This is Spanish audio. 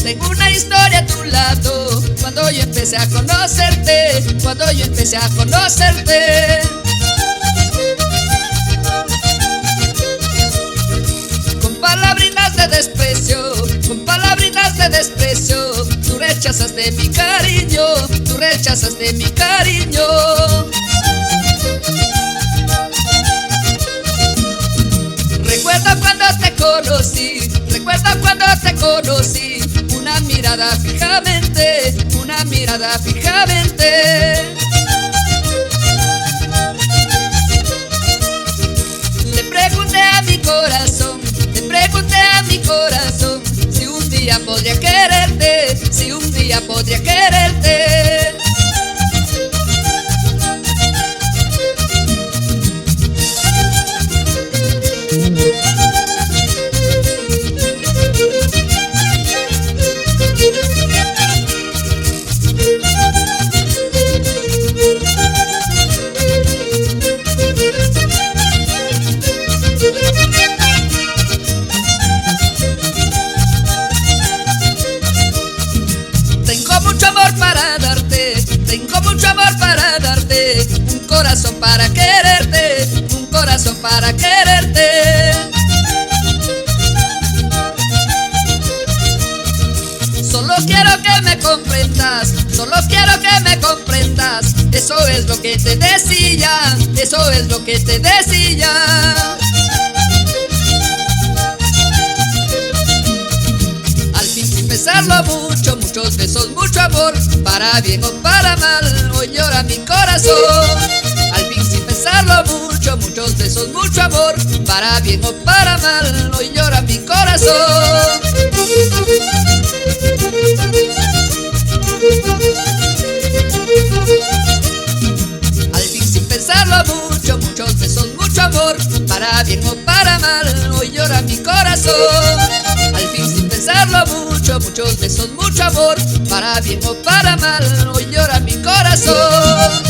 Tengo una historia a tu lado, cuando yo empecé a conocerte, cuando yo empecé a conocerte. Con palabritas de desprecio, con palabritas de desprecio, tú rechazaste mi cariño, tú rechazaste mi cariño. Recuerda cuando te conocí, recuerda cuando te conocí, una mirada fijamente, una mirada fijamente. Le pregunté a mi corazón, le pregunté a mi corazón, si un día podría quererte, si un día podría quererte. Tengo mucho amor para darte, tengo mucho amor para darte, un corazón para quererte, un corazón para quererte. Solo quiero que me comprendas, solo quiero que me comprendas, eso es lo que te decía, eso es lo que te decía. Al fin sin pensarlo mucho, muchos besos, mucho amor, para bien o para mal, hoy llora mi corazón. Al fin sin pensarlo mucho, muchos besos, mucho amor, para bien o para mal, hoy llora mi corazón. Al fin sin pensarlo mucho, muchos besos, mucho amor, para bien o para mal, hoy llora mi corazón. Al fin sin pensarlo mucho, muchos besos, mucho amor, para bien o para mal, hoy llora mi corazón.